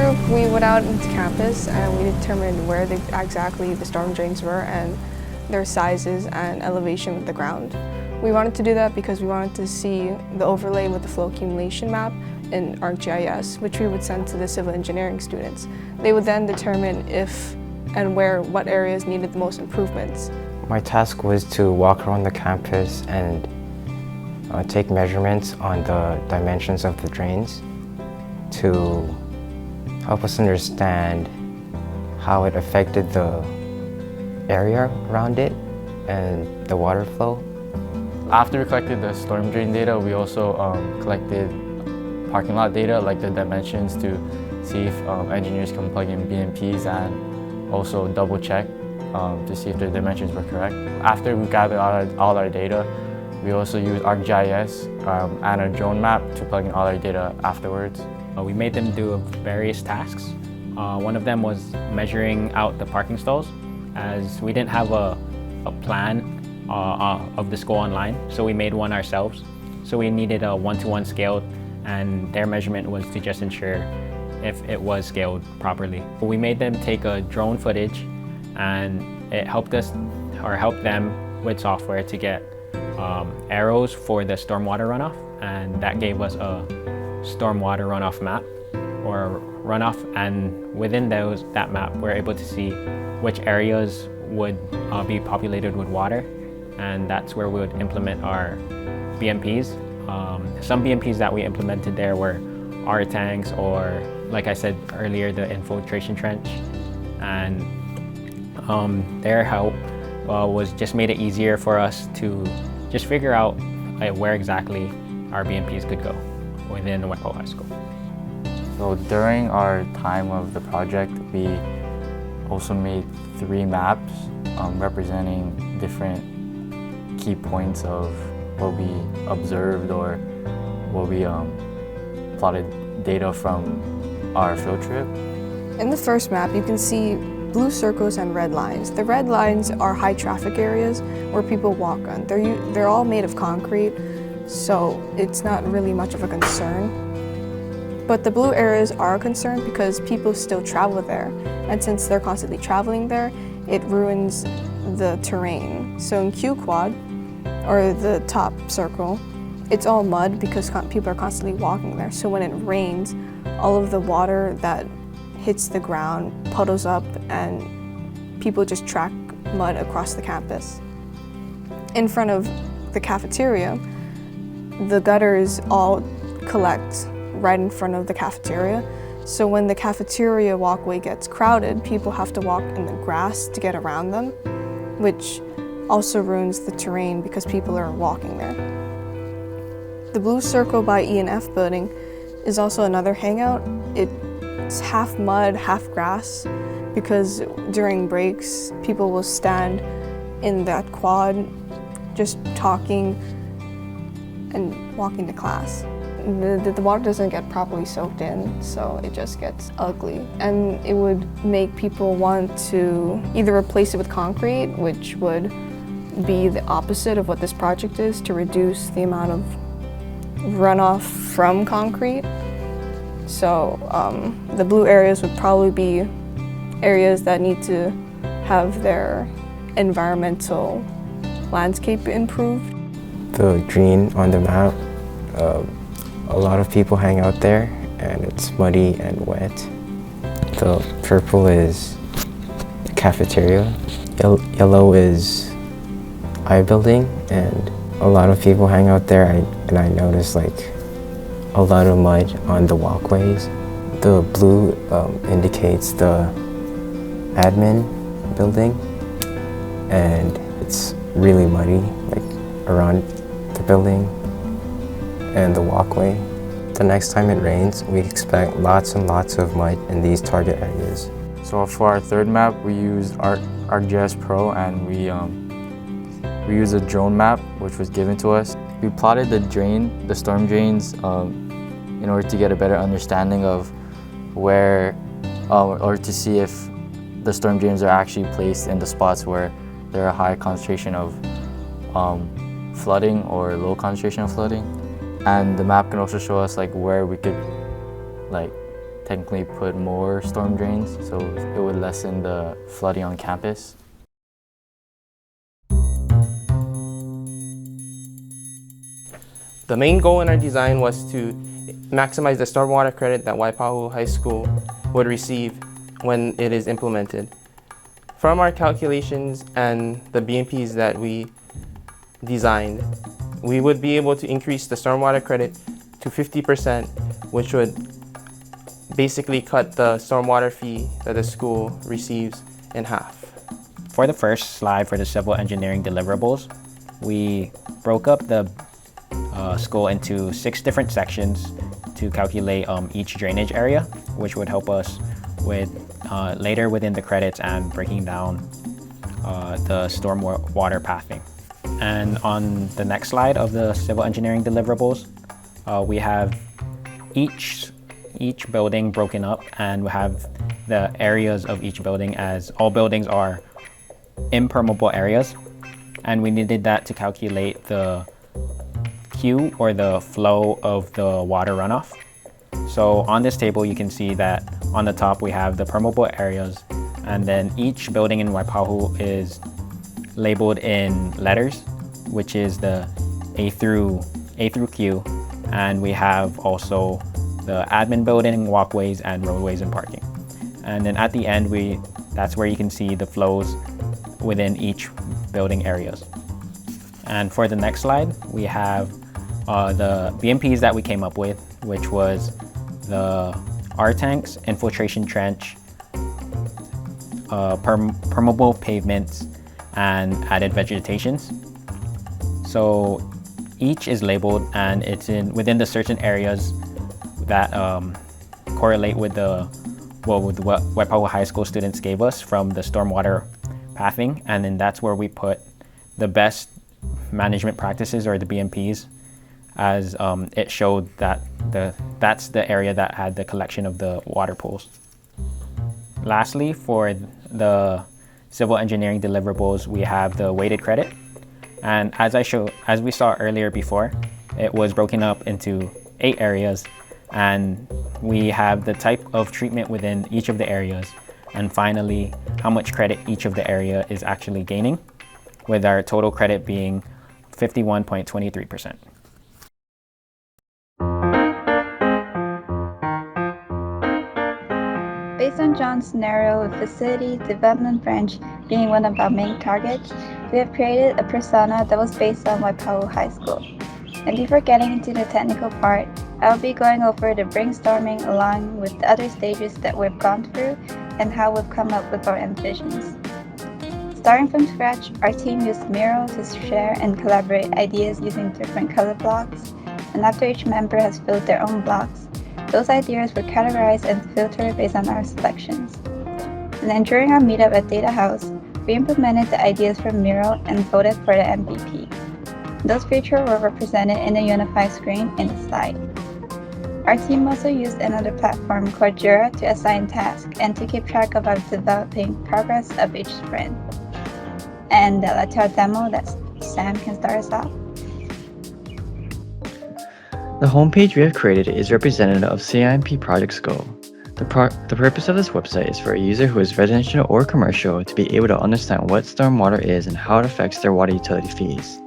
group, we went out into campus and we determined where exactly the storm drains were and their sizes and elevation with the ground. We wanted to do that because we wanted to see the overlay with the flow accumulation map in ArcGIS, which we would send to the civil engineering students. They would then determine if and what areas needed the most improvements. My task was to walk around the campus and take measurements on the dimensions of the drains to help us understand how it affected the area around it and the water flow. After we collected the storm drain data, we also collected parking lot data, like the dimensions, to see if engineers can plug in BMPs and also double check to see if the dimensions were correct. After we gathered all our data, we also used ArcGIS and a drone map to plug in all our data afterwards. We made them do various tasks. One of them was measuring out the parking stalls, as we didn't have a plan of the school online, so we made one ourselves. So we needed a one-to-one scale, and their measurement was to just ensure if it was scaled properly. We made them take a drone footage, and it helped them with software to get arrows for the stormwater runoff, and that gave us a stormwater runoff map or runoff, and within that map we're able to see which areas would be populated with water, and that's where we would implement our BMPs. Some BMPs that we implemented there were R tanks, or like I said earlier, the infiltration trench, and their help was just made it easier for us to just figure out where exactly our BMPs could go within Whitehall High School. So during our time of the project, we also made 3 maps representing different key points of what we observed or what we plotted data from our field trip. In the first map, you can see blue circles and red lines. The red lines are high traffic areas where people walk on. They're all made of concrete, so it's not really much of a concern. But the blue areas are a concern because people still travel there, and since they're constantly traveling there, it ruins the terrain. So in Q quad, or the top circle, it's all mud because people are constantly walking there. So when it rains, all of the water that hits the ground puddles up and people just track mud across the campus. In front of the cafeteria, the gutters all collect right in front of the cafeteria. So when the cafeteria walkway gets crowded, people have to walk in the grass to get around them, which also ruins the terrain because people are walking there. The blue circle by E&F building is also another hangout. It's half mud, half grass, because during breaks, people will stand in that quad just talking and walking to class. The water doesn't get properly soaked in, so it just gets ugly. And it would make people want to either replace it with concrete, which would be the opposite of what this project is, to reduce the amount of runoff from concrete. So the blue areas would probably be areas that need to have their environmental landscape improved. The green on the map, a lot of people hang out there and it's muddy and wet. The purple is the cafeteria. Yellow is I building, and a lot of people hang out there, and I noticed like a lot of mud on the walkways. The blue indicates the admin building, and it's really muddy like around the building and the walkway. The next time it rains, we expect lots and lots of mud in these target areas. So for our third map, we used ArcGIS Pro, and we used a drone map which was given to us. We plotted the storm drains in order to get a better understanding of where, or to see if the storm drains are actually placed in the spots where there are a high concentration of flooding or low concentration of flooding. And the map can also show us like where we could like technically put more storm drains, so it would lessen the flooding on campus. The main goal in our design was to maximize the stormwater credit that Waipahu High School would receive when it is implemented. From our calculations and the BMPs that we designed, we would be able to increase the stormwater credit to 50%, which would basically cut the stormwater fee that the school receives in half. For the first slide for the civil engineering deliverables, we broke up the school into 6 different sections to calculate each drainage area, which would help us with later within the credits and breaking down the stormwater pathing. And on the next slide of the civil engineering deliverables, we have each building broken up, and we have the areas of each building as all buildings are impermeable areas, and we needed that to calculate the Q, or the flow of the water runoff. So on this table you can see that on the top we have the permeable areas, and then each building in Waipahu is labeled in letters, which is the A through Q, and we have also the admin building, walkways, and roadways and parking. And then at the end that's where you can see the flows within each building areas. And for the next slide, we have the BMPs that we came up with, which was the R tanks, infiltration trench, permeable pavements, and added vegetations. So each is labeled, and it's within the certain areas that correlate with what Waipahu High School students gave us from the stormwater pathing, and then that's where we put the best management practices, or the BMPs, as it showed that that's the area that had the collection of the water pools. Lastly, for the civil engineering deliverables, we have the weighted credit, and as we saw earlier before, it was broken up into 8 areas, and we have the type of treatment within each of the areas, and finally how much credit each of the area is actually gaining, with our total credit being 51.23%. Based on John's scenario with facility development branch being one of our main targets, we have created a persona that was based on Waipahu High School. And before getting into the technical part, I will be going over the brainstorming along with the other stages that we've gone through and how we've come up with our envisions. Starting from scratch, our team used Miro to share and collaborate ideas using different color blocks, and after each member has filled their own blocks, those ideas were categorized and filtered based on our selections. And then during our meetup at Data House, we implemented the ideas from Miro and voted for the MVP. Those features were represented in a unified screen in the slide. Our team also used another platform called Jira to assign tasks and to keep track of our developing progress of each sprint. And let's our demo that Sam can start us off. The homepage we have created is representative of CIMP project goal. The purpose of this website is for a user who is residential or commercial to be able to understand what stormwater is and how it affects their water utility fees.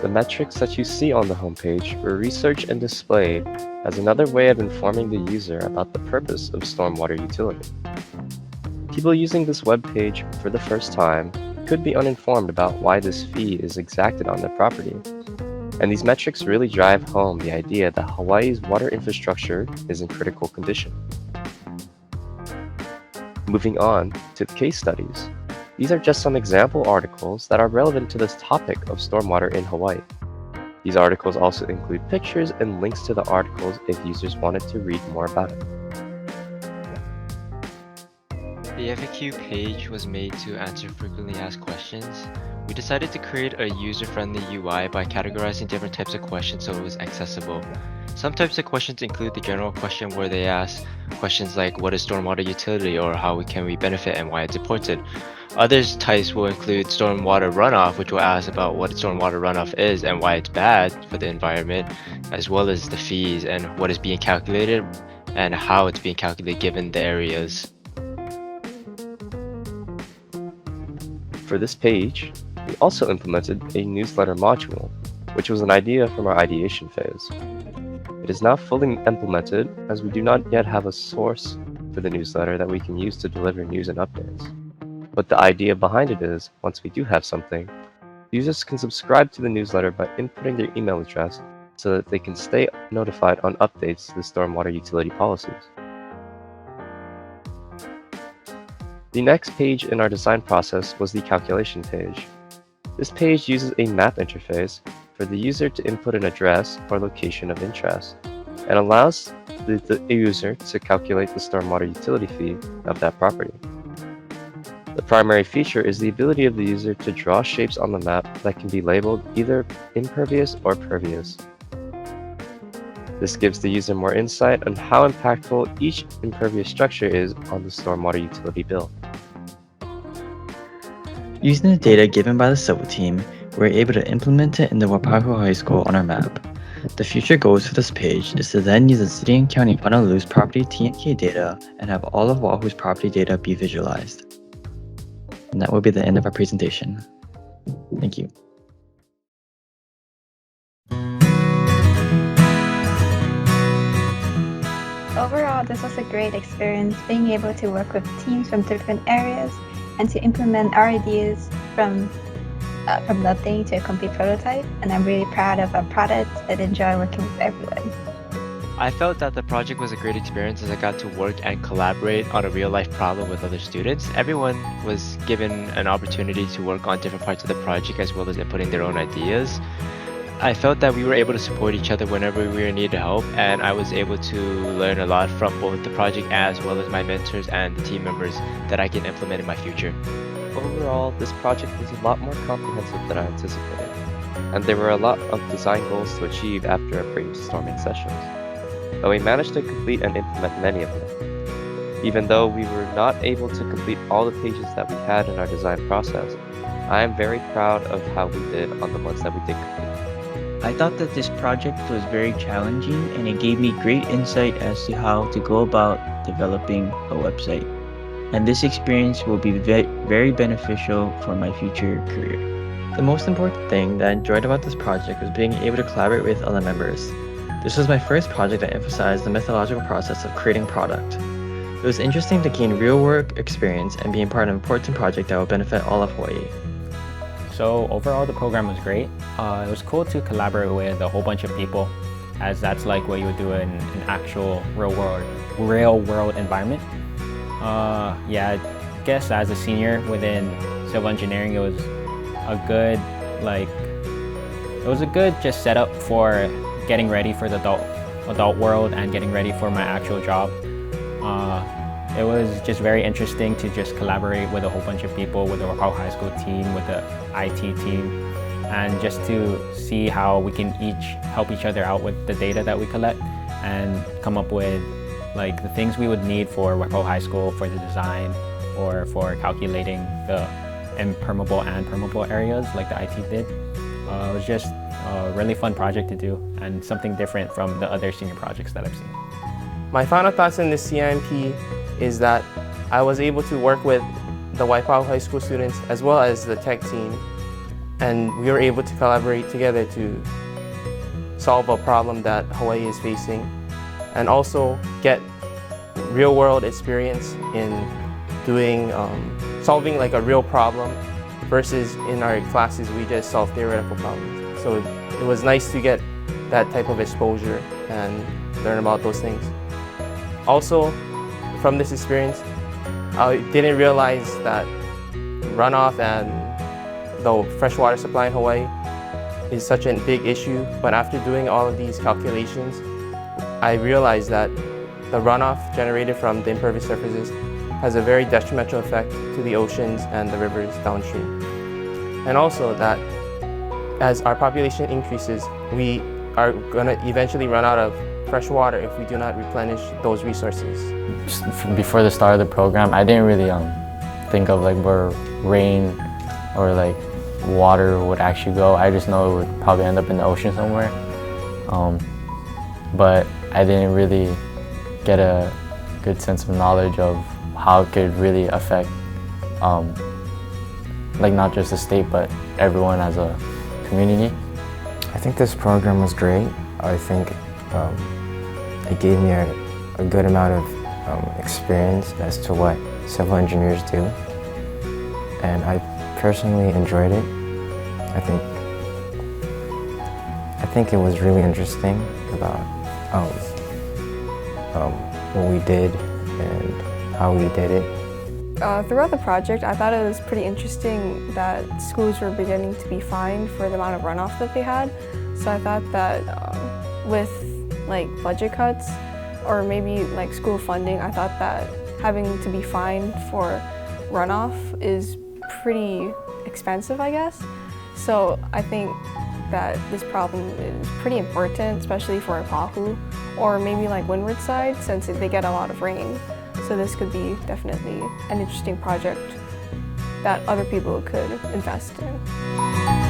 The metrics that you see on the homepage were researched and displayed as another way of informing the user about the purpose of stormwater utility. People using this web page for the first time could be uninformed about why this fee is exacted on their property. And these metrics really drive home the idea that Hawaii's water infrastructure is in critical condition. Moving on to the case studies. These are just some example articles that are relevant to this topic of stormwater in Hawaii. These articles also include pictures and links to the articles if users wanted to read more about it. The FAQ page was made to answer frequently asked questions. We decided to create a user-friendly UI by categorizing different types of questions so it was accessible. Some types of questions include the general question where they ask questions like what is stormwater utility or how can we benefit and why it's important. Other types will include stormwater runoff, which will ask about what stormwater runoff is and why it's bad for the environment, as well as the fees and what is being calculated and how it's being calculated given the areas. For this page, we also implemented a newsletter module, which was an idea from our ideation phase. It is now fully implemented as we do not yet have a source for the newsletter that we can use to deliver news and updates. But the idea behind it is, once we do have something, users can subscribe to the newsletter by inputting their email address so that they can stay notified on updates to the stormwater utility policies. The next page in our design process was the calculation page. This page uses a map interface for the user to input an address or location of interest and allows the user to calculate the stormwater utility fee of that property. The primary feature is the ability of the user to draw shapes on the map that can be labeled either impervious or pervious. This gives the user more insight on how impactful each impervious structure is on the stormwater utility bill. Using the data given by the civil team, we were able to implement it in the Waipahu High School on our map. The future goals for this page is to then use the City and County Honolulu's property TNK data and have all of Oahu's property data be visualized. And that will be the end of our presentation. Thank you. Overall, this was a great experience being able to work with teams from different areas and to implement our ideas from nothing to a complete prototype, and I'm really proud of our product and enjoy working with everyone. I felt that the project was a great experience as I got to work and collaborate on a real-life problem with other students. Everyone was given an opportunity to work on different parts of the project as well as inputting their own ideas. I felt that we were able to support each other whenever we needed help, and I was able to learn a lot from both the project as well as my mentors and the team members that I can implement in my future. Overall, this project was a lot more comprehensive than I anticipated, and there were a lot of design goals to achieve after our brainstorming sessions, but we managed to complete and implement many of them. Even though we were not able to complete all the pages that we had in our design process, I am very proud of how we did on the ones that we did complete. I thought that this project was very challenging and it gave me great insight as to how to go about developing a website. And this experience will be very beneficial for my future career. The most important thing that I enjoyed about this project was being able to collaborate with other members. This was my first project that emphasized the methodological process of creating product. It was interesting to gain real work experience and being part of an important project that will benefit all of Hawaii. So overall, the program was great. It was cool to collaborate with a whole bunch of people, as that's like what you would do in an actual real world environment. Yeah, I guess as a senior within civil engineering, it was a good just setup for getting ready for the adult world and getting ready for my actual job. It was just very interesting to just collaborate with a whole bunch of people, with the Waipahu High School team, with the IT team, and just to see how we can each help each other out with the data that we collect and come up with like the things we would need for Waipahu High School for the design or for calculating the impermeable and permeable areas like the IT did. It was just a really fun project to do and something different from the other senior projects that I've seen. My final thoughts in this CIMP is that I was able to work with the Waipahu High School students as well as the tech team, and we were able to collaborate together to solve a problem that Hawaii is facing and also get real-world experience in doing solving like a real problem versus in our classes we just solve theoretical problems. So it was nice to get that type of exposure and learn about those things. Also, from this experience, I didn't realize that runoff and the freshwater supply in Hawaii is such a big issue, but after doing all of these calculations, I realized that the runoff generated from the impervious surfaces has a very detrimental effect to the oceans and the rivers downstream. And also that as our population increases, we are going to eventually run out of fresh water if we do not replenish those resources. Before the start of the program, I didn't really think of like where rain or like water would actually go. I just know it would probably end up in the ocean somewhere. But I didn't really get a good sense of knowledge of how it could really affect like not just the state but everyone as a community. I think this program was great. I think it gave me a good amount of experience as to what civil engineers do, and I personally enjoyed it. I think it was really interesting about what we did and how we did it. Throughout the project, I thought it was pretty interesting that schools were beginning to be fined for the amount of runoff that they had. So I thought that with like budget cuts or maybe like school funding, I thought that having to be fined for runoff is pretty expensive, I guess. So I think that this problem is pretty important, especially for Ipahu or maybe like Windward side, since they get a lot of rain. So this could be definitely an interesting project that other people could invest in.